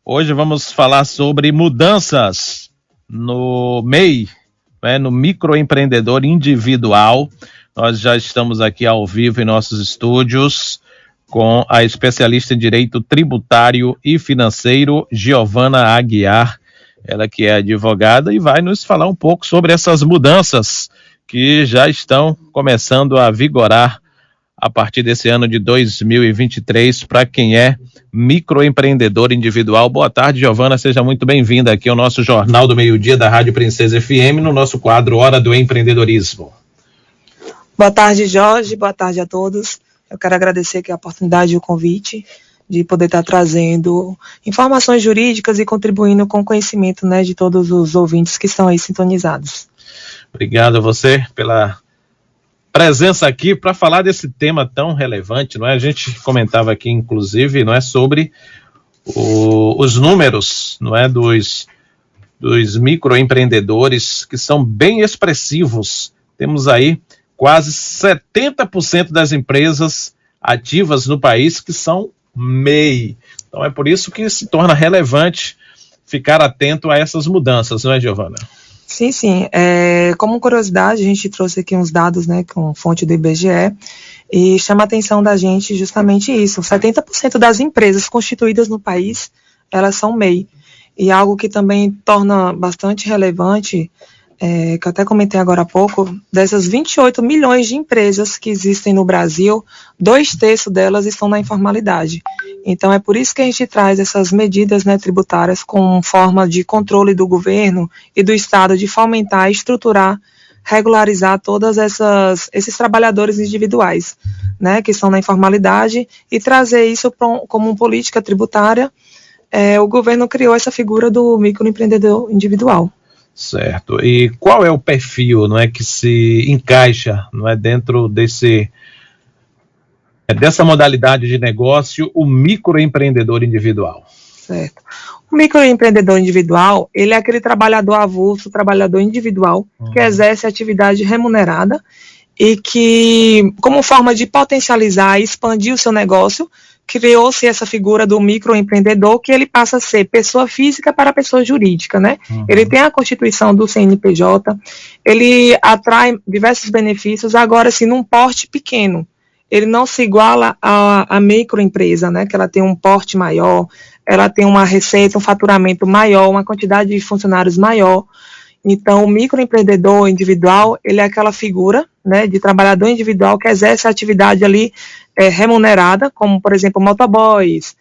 Hoje vamos falar sobre mudanças no MEI, no microempreendedor individual. Nós já estamos aqui ao vivo em nossos estúdios com a especialista em direito tributário e financeiro, Giovana Aguiar, ela que é advogada e vai nos falar um pouco sobre essas mudanças que já estão começando a vigorar a partir desse ano de 2023 para quem é microempreendedor individual. Boa tarde, Giovana, seja muito bem-vinda aqui ao nosso Jornal do Meio-Dia da Rádio Princesa FM, no nosso quadro Hora do Empreendedorismo. Boa tarde, Jorge, boa tarde a todos. Eu quero agradecer aqui a oportunidade e o convite de poder estar trazendo informações jurídicas e contribuindo com o conhecimento, de todos os ouvintes que estão aí sintonizados. Obrigado a você pela presença aqui para falar desse tema tão relevante, A gente comentava aqui, inclusive, sobre os números, dos microempreendedores, que são bem expressivos. Temos aí quase 70% das empresas ativas no país que são MEI. Então é por isso que se torna relevante ficar atento a essas mudanças, não é, Giovana? Sim. Como curiosidade, a gente trouxe aqui uns dados, com fonte do IBGE, e chama a atenção da gente justamente isso. 70% das empresas constituídas no país, elas são MEI. E algo que também torna bastante relevante, que eu até comentei agora há pouco, dessas 28 milhões de empresas que existem no Brasil, 2/3 delas estão na informalidade. Então é por isso que a gente traz essas medidas tributárias com forma de controle do governo e do Estado de fomentar, estruturar, regularizar todas esses trabalhadores individuais, que estão na informalidade, e trazer isso como uma política tributária. O governo criou essa figura do microempreendedor individual. Certo. E qual é o perfil, que se encaixa, dentro dessa modalidade de negócio, o microempreendedor individual? Certo. O microempreendedor individual, ele é aquele trabalhador avulso, trabalhador individual, que exerce atividade remunerada e que, como forma de potencializar e expandir o seu negócio, criou-se essa figura do microempreendedor, que ele passa a ser pessoa física para pessoa jurídica, Ele tem a constituição do CNPJ, ele atrai diversos benefícios, agora, assim, num porte pequeno. Ele não se iguala à microempresa, que ela tem um porte maior, ela tem uma receita, um faturamento maior, uma quantidade de funcionários maior. Então, o microempreendedor individual, ele é aquela figura, de trabalhador individual que exerce a atividade ali remunerada, como, por exemplo, motoboys,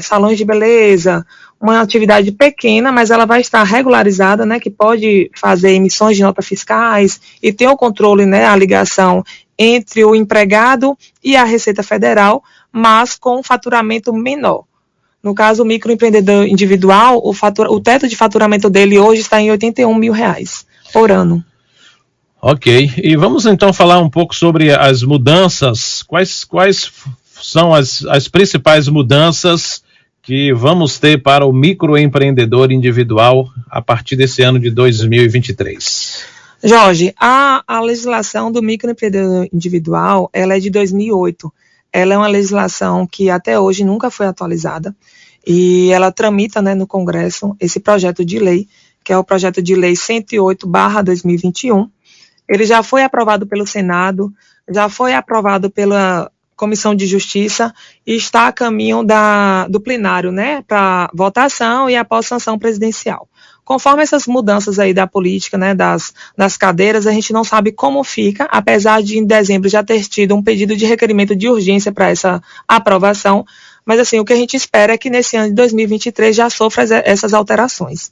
salões de beleza, uma atividade pequena, mas ela vai estar regularizada, que pode fazer emissões de notas fiscais e ter o controle, a ligação entre o empregado e a Receita Federal, mas com um faturamento menor. No caso, o microempreendedor individual, o teto de faturamento dele hoje está em R$81 mil por ano. Ok, e vamos então falar um pouco sobre as mudanças. Quais são as principais mudanças que vamos ter para o microempreendedor individual a partir desse ano de 2023? Jorge, a legislação do microempreendedor individual, ela é de 2008. Ela é uma legislação que até hoje nunca foi atualizada e ela tramita, no Congresso, esse projeto de lei, que é o projeto de lei 108/2021. Ele já foi aprovado pelo Senado, já foi aprovado pela Comissão de Justiça e está a caminho do plenário, para votação e após sanção presidencial. Conforme essas mudanças aí da política, das cadeiras, a gente não sabe como fica, apesar de em dezembro já ter tido um pedido de requerimento de urgência para essa aprovação, mas assim, o que a gente espera é que nesse ano de 2023 já sofra essas alterações.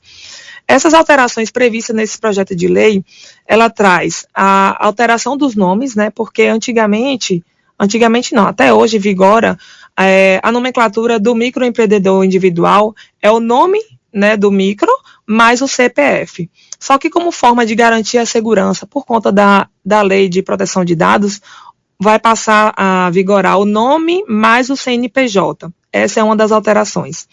Essas alterações previstas nesse projeto de lei, ela traz a alteração dos nomes, porque antigamente não, até hoje vigora a nomenclatura do microempreendedor individual, é o nome, do micro, mais o CPF. Só que como forma de garantir a segurança, por conta da lei de proteção de dados, vai passar a vigorar o nome mais o CNPJ. Essa é uma das alterações.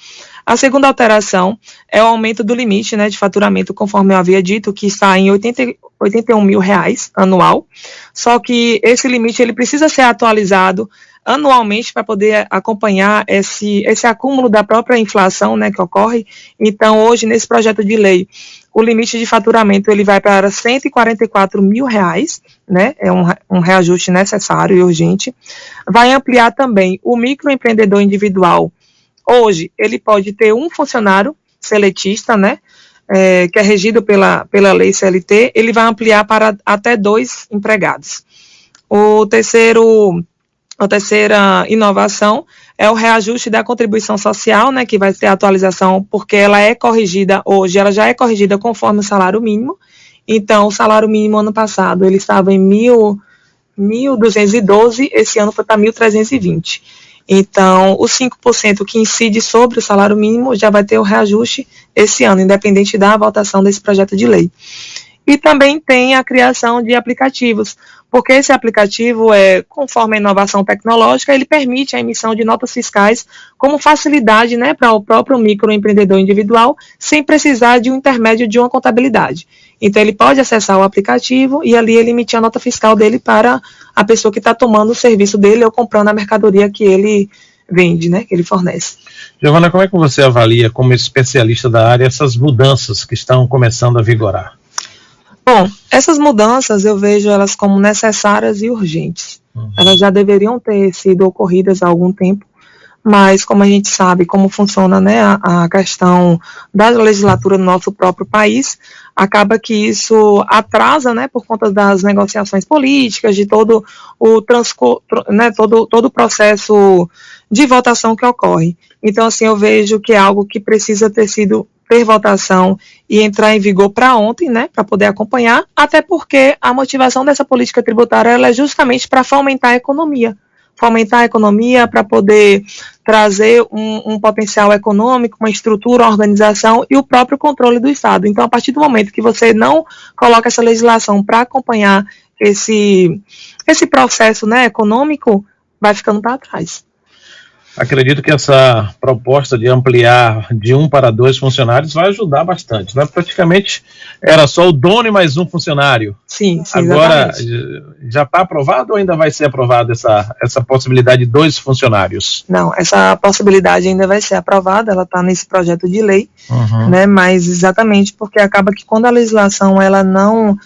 A segunda alteração é o aumento do limite, de faturamento, conforme eu havia dito, que está em R$81 mil anual. Só que esse limite ele precisa ser atualizado anualmente para poder acompanhar esse acúmulo da própria inflação, né, que ocorre. Então, hoje, nesse projeto de lei, o limite de faturamento ele vai para R$144 mil, né, é um reajuste necessário e urgente. Vai ampliar também o microempreendedor individual. Hoje, ele pode ter um funcionário seletista, né, que é regido pela lei CLT, ele vai ampliar para até 2 empregados. A terceira inovação é o reajuste da contribuição social, né, que vai ter atualização, porque ela é corrigida hoje, ela já é corrigida conforme o salário mínimo. Então, o salário mínimo ano passado, ele estava em 1.212, esse ano foi para 1.320. Então, os 5% que incide sobre o salário mínimo já vai ter o reajuste esse ano, independente da votação desse projeto de lei. E também tem a criação de aplicativos, porque esse aplicativo, conforme a inovação tecnológica, ele permite a emissão de notas fiscais como facilidade, né, para o próprio microempreendedor individual, sem precisar de um intermédio de uma contabilidade. Então, ele pode acessar o aplicativo e ali ele emitir a nota fiscal dele para a pessoa que está tomando o serviço dele ou comprando a mercadoria que ele vende, né, que ele fornece. Giovana, como é que você avalia, como especialista da área, essas mudanças que estão começando a vigorar? Bom, essas mudanças eu vejo elas como necessárias e urgentes. Elas já deveriam ter sido ocorridas há algum tempo, mas como a gente sabe como funciona, né, a questão da legislatura no nosso próprio país, acaba que isso atrasa, né, por conta das negociações políticas, de todo o todo o processo de votação que ocorre. Então, assim, eu vejo que é algo que precisa ter votação e entrar em vigor para ontem, né, para poder acompanhar, até porque a motivação dessa política tributária ela é justamente para fomentar a economia para poder trazer um potencial econômico, uma estrutura, uma organização e o próprio controle do Estado. Então, a partir do momento que você não coloca essa legislação para acompanhar esse processo, né, econômico, vai ficando para trás. Acredito que essa proposta de ampliar de 1 para 2 funcionários vai ajudar bastante, né? Praticamente era só o dono e mais um funcionário. Sim, agora exatamente. Já está aprovado ou ainda vai ser aprovada essa possibilidade de 2 funcionários? Não, essa possibilidade ainda vai ser aprovada, ela está nesse projeto de lei, né? Mas exatamente porque acaba que quando a legislação ela não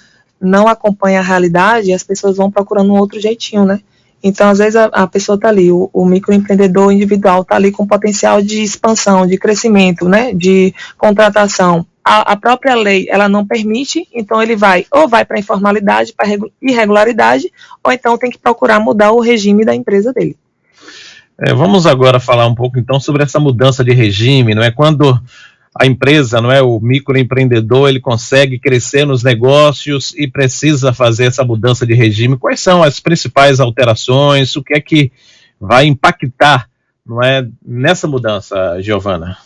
acompanha a realidade, as pessoas vão procurando um outro jeitinho, né? Então, às vezes, a pessoa está ali, o microempreendedor individual está ali com potencial de expansão, de crescimento, né, de contratação. A própria lei, ela não permite, então ele vai para a informalidade, para a irregularidade, ou então tem que procurar mudar o regime da empresa dele. Vamos agora falar um pouco, então, sobre essa mudança de regime, não é? Quando a empresa, não é, o microempreendedor, ele consegue crescer nos negócios e precisa fazer essa mudança de regime. Quais são as principais alterações? O que é que vai impactar, não é, nessa mudança, Giovana?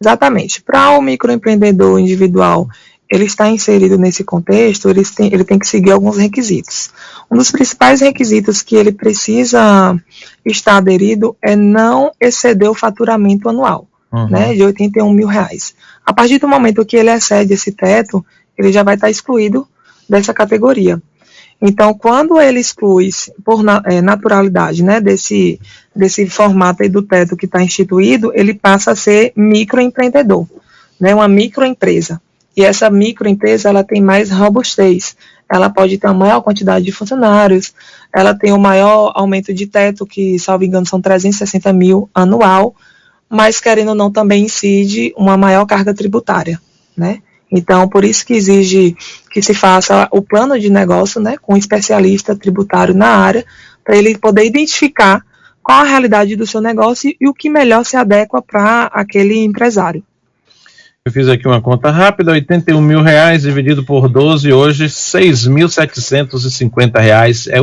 Exatamente. Para o microempreendedor individual, ele está inserido nesse contexto, ele tem que seguir alguns requisitos. Um dos principais requisitos que ele precisa estar aderido é não exceder o faturamento anual. Né, de R$81 mil. A partir do momento que ele excede esse teto, ele já vai estar excluído dessa categoria. Então, quando ele exclui por naturalidade, né, desse formato aí do teto que está instituído, ele passa a ser microempreendedor, né, uma microempresa. E essa microempresa, ela tem mais robustez. Ela pode ter uma maior quantidade de funcionários, ela tem o maior aumento de teto, que, salvo engano, são 360 mil anual, mas, querendo ou não, também incide uma maior carga tributária, né? Então, por isso que exige que se faça o plano de negócio, né, com um especialista tributário na área, para ele poder identificar qual a realidade do seu negócio e o que melhor se adequa para aquele empresário. Eu fiz aqui uma conta rápida, R$81 mil dividido por 12, hoje R$6.750 é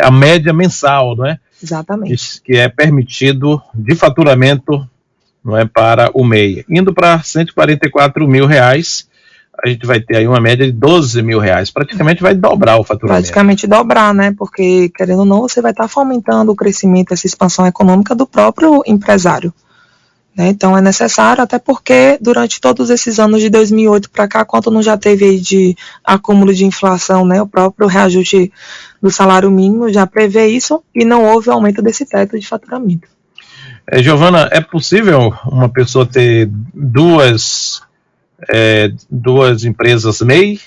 a média mensal, não é? Exatamente. Que é permitido de faturamento, não é, para o MEI. Indo para R$144 mil, a gente vai ter aí uma média de R$12 mil. Praticamente vai dobrar o faturamento. Praticamente dobrar, né? Porque, querendo ou não, você vai estar fomentando o crescimento, essa expansão econômica do próprio empresário. né? Então é necessário, até porque durante todos esses anos de 2008 para cá, quanto não já teve aí de acúmulo de inflação, né? O próprio reajuste do salário mínimo já prevê isso e não houve aumento desse teto de faturamento. Giovana, é possível uma pessoa ter duas empresas MEI?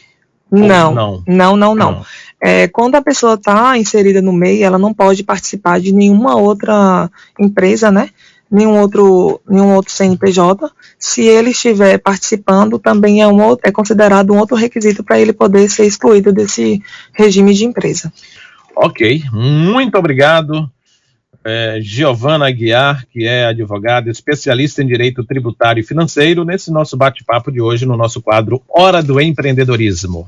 Não. Quando a pessoa está inserida no MEI, ela não pode participar de nenhuma outra empresa, né? Nenhum outro CNPJ. Se ele estiver participando, também é considerado um outro requisito para ele poder ser excluído desse regime de empresa. Ok, muito obrigado, Giovana Aguiar, que é advogada especialista em direito tributário e financeiro, nesse nosso bate-papo de hoje no nosso quadro Hora do Empreendedorismo.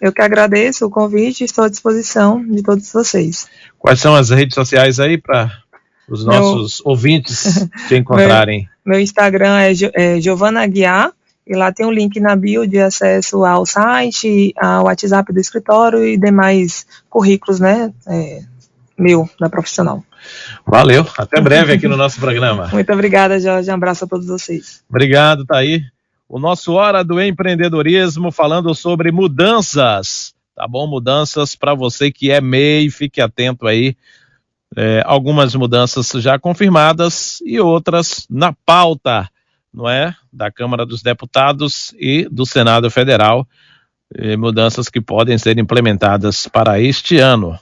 Eu que agradeço o convite e estou à disposição de todos vocês. Quais são as redes sociais aí para os nossos ouvintes te encontrarem? Meu Instagram é Giovana Aguiar, e lá tem um link na bio de acesso ao site, ao WhatsApp do escritório e demais currículos, né, da profissional. Valeu, até breve aqui no nosso programa. Muito obrigada, Jorge, um abraço a todos vocês. Obrigado, tá aí o nosso Hora do Empreendedorismo, falando sobre mudanças, tá bom? Mudanças para você que é MEI, fique atento aí. Algumas mudanças já confirmadas e outras na pauta, não é? Da Câmara dos Deputados e do Senado Federal, mudanças que podem ser implementadas para este ano.